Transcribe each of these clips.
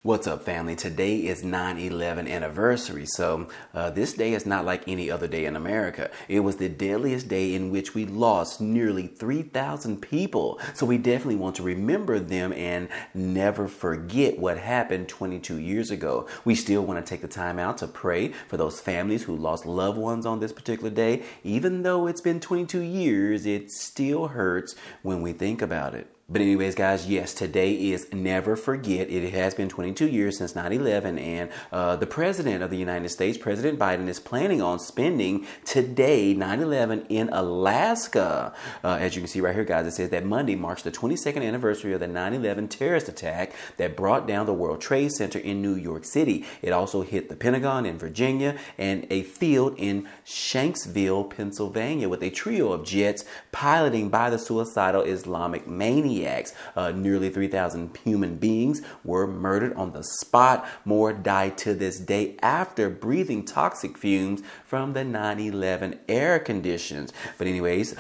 What's up, family? Today is 9/11 anniversary, so this day is not like any other day in America. It was the deadliest day in which we lost nearly 3,000 people, so we definitely want to remember them and never forget what happened 22 years ago. We still want to take the time out to pray for those families who lost loved ones on this particular day. Even though it's been 22 years, it still hurts when we think about it. But anyways, guys, yes, today is never forget. It has been 22 years since 9/11, and the president of the United States, President Biden, is planning on spending today, 9/11, in Alaska. As you can see right here, guys, it says that Monday marks the 22nd anniversary of the 9/11 terrorist attack that brought down the World Trade Center in New York City. It also hit the Pentagon in Virginia and a field in Shanksville, Pennsylvania, with a trio of jets piloting by the suicidal Islamic maniacs. Nearly 3,000 human beings were murdered on the spot. More died to this day after breathing toxic fumes from the 9/11 air conditions. But anyways,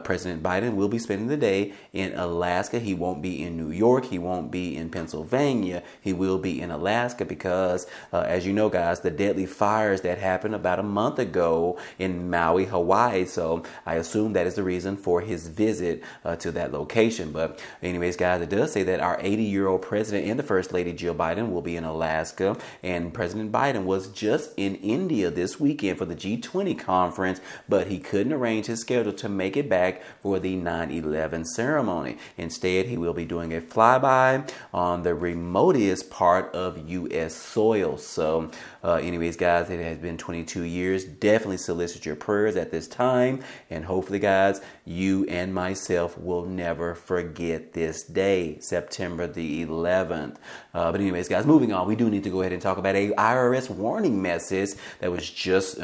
President Biden will be spending the day in Alaska. He won't be in New York. He won't be in Pennsylvania. He will be in Alaska because, as you know, guys, the deadly fires that happened about a month ago in Maui, Hawaii. So I assume that is the reason for his visit to that location. But anyways, guys, it does say that our 80-year-old president and the First Lady Jill Biden will be in Alaska. And President Biden was just in India this weekend for the G20 conference, but he couldn't arrange his schedule to make it back for the 9/11 ceremony. Instead, he will be doing a flyby on the remotest part of U.S. soil. So anyways, guys, it has been 22 years. Definitely solicit your prayers at this time. And hopefully, guys, you and myself will never forget this day, September the 11th. But anyways, guys, moving on, we do need to go ahead and talk about a IRS warning message that was just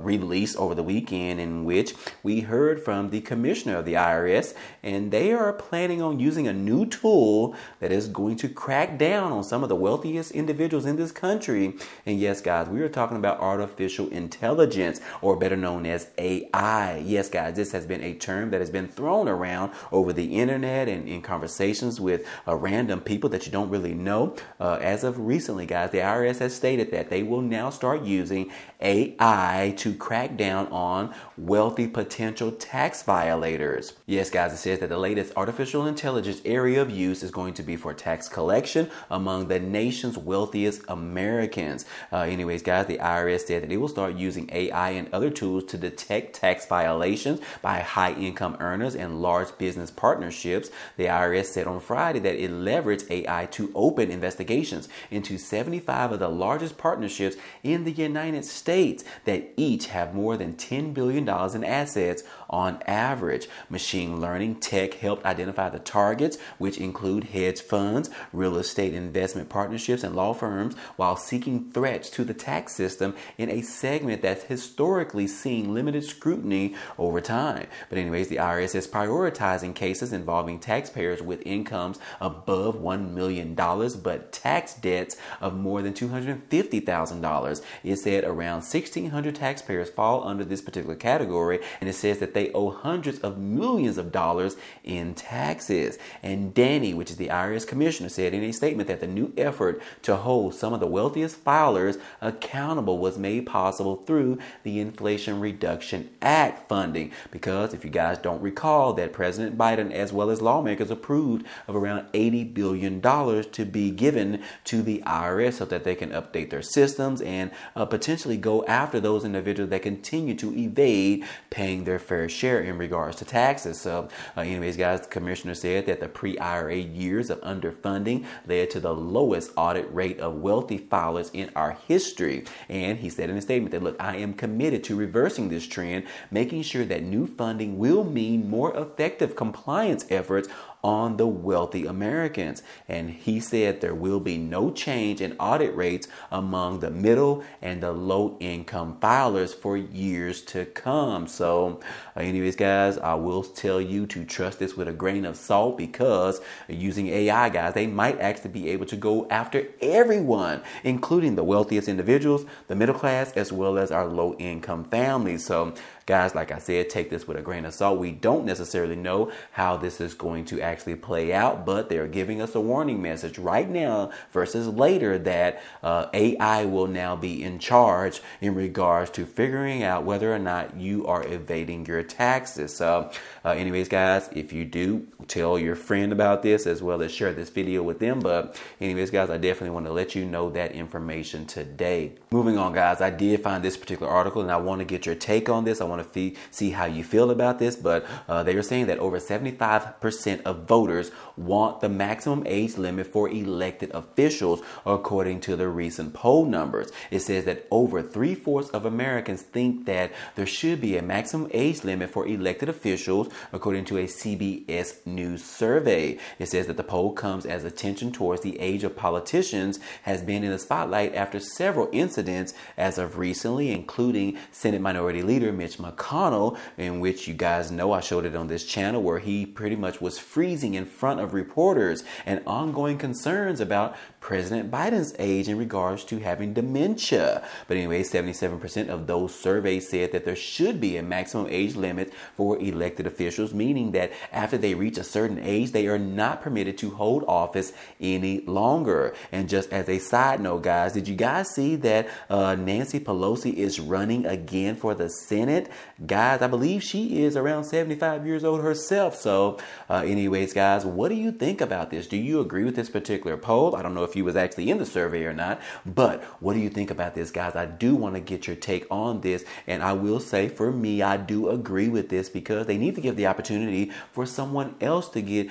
released over the weekend, in which we heard from the commissioner of the IRS, and they are planning on using a new tool that is going to crack down on some of the wealthiest individuals in this country. And yes, guys, we are talking about artificial intelligence, or better known as AI. Yes, guys, this has been a term that has been thrown around over the internet and in conversations with random people that you don't really know. As of recently, guys, the IRS has stated that they will now start using AI to crack down on wealthy potential tax violators. Yes, guys, it says that the latest artificial intelligence area of use is going to be for tax collection among the nation's wealthiest Americans. Anyways, guys, the IRS said that it will start using AI and other tools to detect tax violations by high-income earners and large business partnerships. The IRS said on Friday that it leveraged AI to open investigations into 75 of the largest partnerships in the United States that each have more than $10 billion in assets on average. Machine learning tech helped identify the targets, which include hedge funds, real estate investment partnerships, and law firms, while seeking threats to the tax system in a segment that's historically seen limited scrutiny over time. But anyways, the IRS is prioritizing cases involving taxpayers with incomes above $1 million, but tax debts of more than $250,000. It said around 1,600 taxpayers fall under this particular category, and it says that they owe hundreds of millions of dollars in taxes. And Danny, which is the IRS commissioner, said in a statement that the new effort to hold some of the wealthiest filers accountable was made possible through the Inflation Reduction Act funding. Because if you guys don't recall, that President Biden, as well as lawmakers, approved of around $80 billion to be given to the IRS so that they can update their systems and potentially go after those individuals that continue to evade paying their fair share in regards to taxes. So anyways, guys, the commissioner said that the pre-IRA years of underfunding led to the lowest audit rate of wealthy filers in our history. And he said in a statement that, look, I am committed to reversing this trend, making sure that new funding will mean more effective compliance efforts on the wealthy Americans. And he said there will be no change in audit rates among the middle and the low income filers for years to come. So anyways, guys, I will tell you to trust this with a grain of salt, because using AI, guys, they might actually be able to go after everyone, including the wealthiest individuals, the middle class, as well as our low income families. So guys, like I said, take this with a grain of salt. We don't necessarily know how this is going to actually play out, but they're giving us a warning message right now versus later that AI will now be in charge in regards to figuring out whether or not you are evading your taxes. So anyways, guys, if you do, tell your friend about this as well as share this video with them. But anyways, guys, I definitely want to let you know that information today. Moving on, guys, I did find this particular article and I want to get your take on this. I want to see how you feel about this. But they are saying that over 75% of voters want the maximum age limit for elected officials, according to the recent poll numbers. It says that over 3/4 of Americans think that there should be a maximum age limit for elected officials, according to a CBS News survey. It says that the poll comes as attention towards the age of politicians has been in the spotlight after several incidents as of recently, including Senate Minority Leader Mitch McConnell, in which you guys know I showed it on this channel, where he pretty much was freezing in front of reporters, and ongoing concerns about President Biden's age in regards to having dementia. But anyway, 77% of those surveys said that there should be a maximum age limit for elected officials, meaning that after they reach a certain age, they are not permitted to hold office any longer. And just as a side note, guys, did you guys see that Nancy Pelosi is running again for the Senate? Guys, I believe she is around 75 years old herself. So anyways, guys, what do you think about this? Do you agree with this particular poll? I don't know if you was actually in the survey or not, but what do you think about this, guys? I do want to get your take on this, and I will say for me, I do agree with this because they need to give the opportunity for someone else to be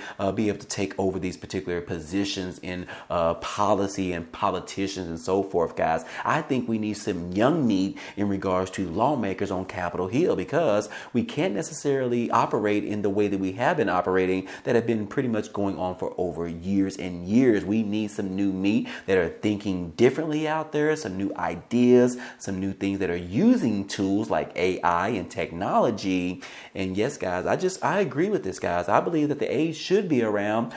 able to take over these particular positions in policy and politicians and so forth, guys. I think we need some young meat in regards to lawmakers on Capitol Hill, because we can't necessarily operate in the way that we have been operating that have been pretty much going on for over years and years. We need some new meat that are thinking differently out there, some new ideas, some new things that are using tools like AI and technology. And yes, guys, I agree with this, guys. I believe that the age should be around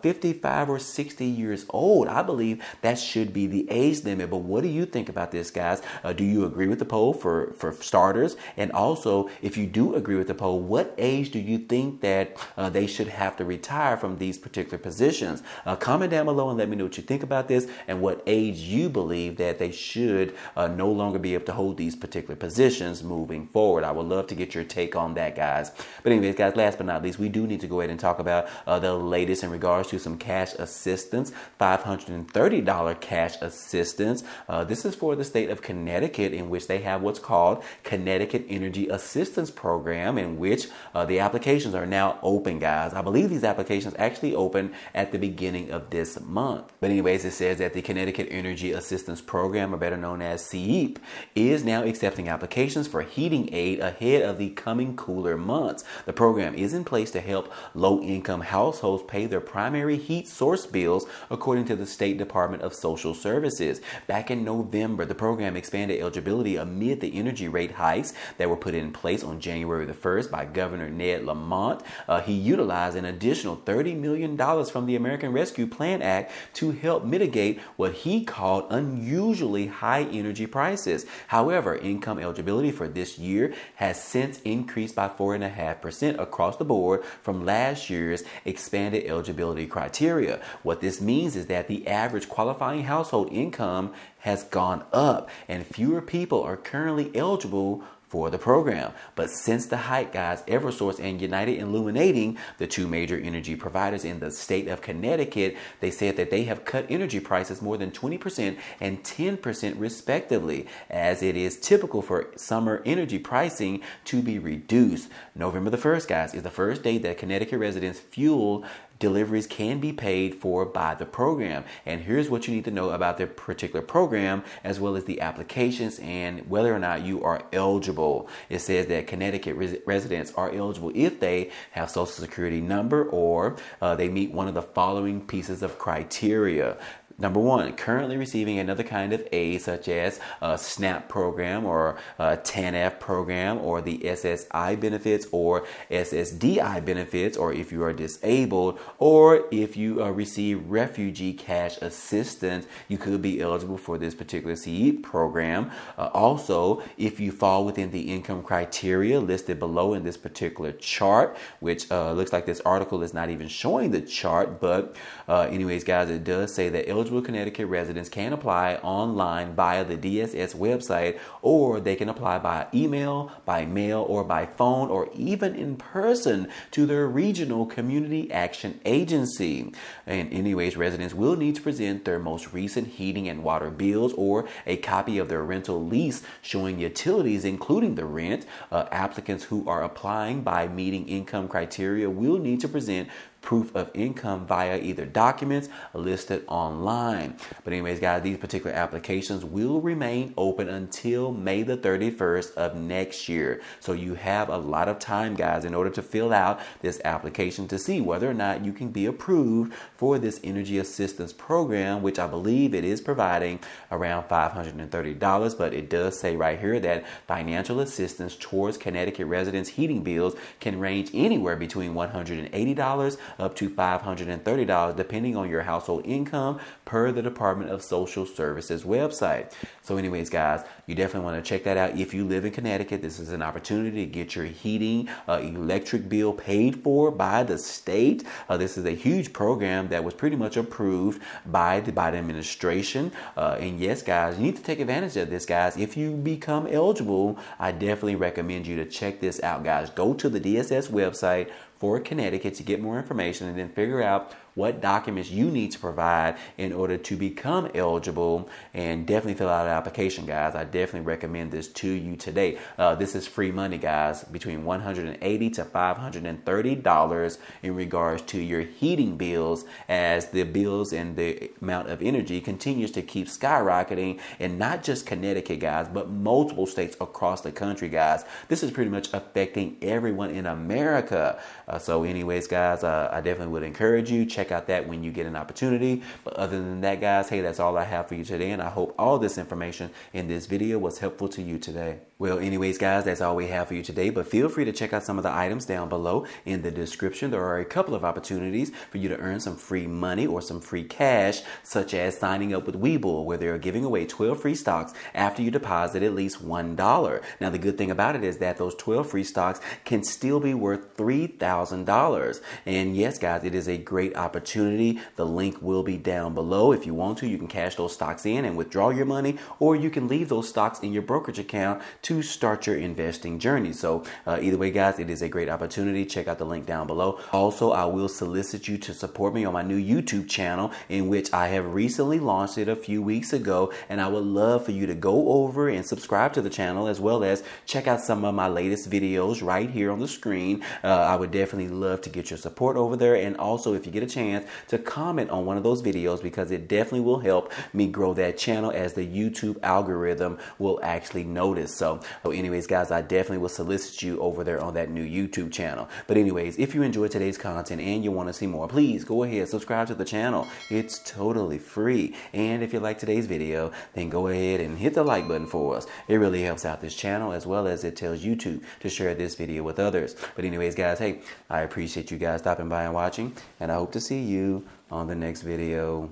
55 or 60 years old. I believe that should be the age limit. But what do you think about this, guys? Do you agree with the poll for starters? And also, if you do agree with the poll, what age do you think that they should have to retire from these particular positions? Comment down below and let me know what you think about this and what age you believe that they should no longer be able to hold these particular positions moving forward. I would love to get your take on that, guys. But anyways, guys, last but not least, we do need to go ahead and talk about the latest in regards to some cash assistance, $530 cash assistance. This is for the state of Connecticut, in which they have what's called Connecticut Energy Assistance Program, in which the applications are now open, guys. I believe these applications actually open at the beginning of this month. But anyways, it says that the Connecticut Energy Assistance Program, or better known as CEAP, is now accepting applications for heating aid ahead of the coming cooler months. The program is in place to help low-income households pay their primary heat source bills, according to the State Department of Social Services. Back in November, the program expanded eligibility amid the energy rate hikes that were put in place on January the 1st by Governor Ned Lamont. He utilized an additional $30 million from the American Rescue Plan Act to help mitigate what he called unusually high energy prices. However, income eligibility for this year has since increased by 4.5% across the board from last year's expanded eligibility criteria. What this means is that the average qualifying household income has gone up, and fewer people are currently eligible for the program. But since the hike, guys, Eversource and United Illuminating, the two major energy providers in the state of Connecticut, they said that they have cut energy prices more than 20% and 10% respectively, as it is typical for summer energy pricing to be reduced. November the 1st, guys, is the first day that Connecticut residents' fuel deliveries can be paid for by the program. And here's what you need to know about the particular program, as well as the applications and whether or not you are eligible. It says that Connecticut residents are eligible if they have Social Security number or they meet one of the following pieces of criteria. Number one, currently receiving another kind of aid such as a SNAP program or a TANF program or the SSI benefits or SSDI benefits, or if you are disabled, or if you receive refugee cash assistance, you could be eligible for this particular CE program. Also, if you fall within the income criteria listed below in this particular chart, which looks like this article is not even showing the chart, but anyways, guys, it does say that eligible Connecticut residents can apply online via the DSS website, or they can apply by email, by mail, or by phone, or even in person to their regional community action agency. And anyways, residents will need to present their most recent heating and water bills or a copy of their rental lease showing utilities, including the rent. Applicants who are applying by meeting income criteria will need to present proof of income via either documents listed online. But anyways, guys, these particular applications will remain open until May the 31st of next year. So you have a lot of time, guys, in order to fill out this application to see whether or not you can be approved for this energy assistance program, which I believe it is providing around $530. But it does say right here that financial assistance towards Connecticut residents' heating bills can range anywhere between $180 up to $530, depending on your household income, per the Department of Social Services website. So anyways, guys, you definitely want to check that out. If you live in Connecticut, this is an opportunity to get your heating, electric bill paid for by the state. This is a huge program that was pretty much approved by the Biden administration. And yes, guys, you need to take advantage of this, guys. If you become eligible, I definitely recommend you to check this out, guys. Go to the DSS website for Connecticut to get more information and then figure out what documents you need to provide in order to become eligible, and definitely fill out an application, guys. I definitely recommend this to you today. This is free money, guys, between $180 to $530 in regards to your heating bills, as the bills and the amount of energy continues to keep skyrocketing, and not just Connecticut, guys, but multiple states across the country, guys. This is pretty much affecting everyone in America. So anyways, guys, I definitely would encourage you, check out that when you get an opportunity. But other than that, guys, hey, that's all I have for you today, and I hope all this information in this video was helpful to you today. Well, anyways, guys, that's all we have for you today, but feel free to check out some of the items down below in the description. There are a couple of opportunities for you to earn some free money or some free cash, such as signing up with Webull, where they're giving away 12 free stocks after you deposit at least $1. Now, the good thing about it is that those 12 free stocks can still be worth $3,000. And yes, guys, it is a great opportunity. The link will be down below. If you want to, you can cash those stocks in and withdraw your money, or you can leave those stocks in your brokerage account to start your investing journey. So either way, guys, it is a great opportunity. Check out the link down below. Also, I will solicit you to support me on my new YouTube channel, in which I have recently launched it a few weeks ago, and I would love for you to go over and subscribe to the channel, as well as check out some of my latest videos right here on the screen. I would definitely love to get your support over there, and also if you get a chance to comment on one of those videos, because it definitely will help me grow that channel, as the YouTube algorithm will actually notice. So anyways, guys, I definitely will solicit you over there on that new YouTube channel. But anyways, if you enjoyed today's content and you want to see more, please go ahead, subscribe to the channel. It's totally free. And if you like today's video, then go ahead and hit the like button for us. It really helps out this channel, as well as it tells YouTube to share this video with others. But anyways, guys, hey, I appreciate you guys stopping by and watching, and I hope to see you on the next video.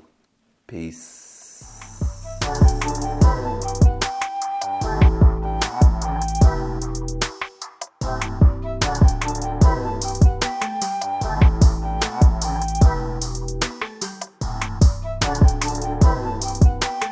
Peace.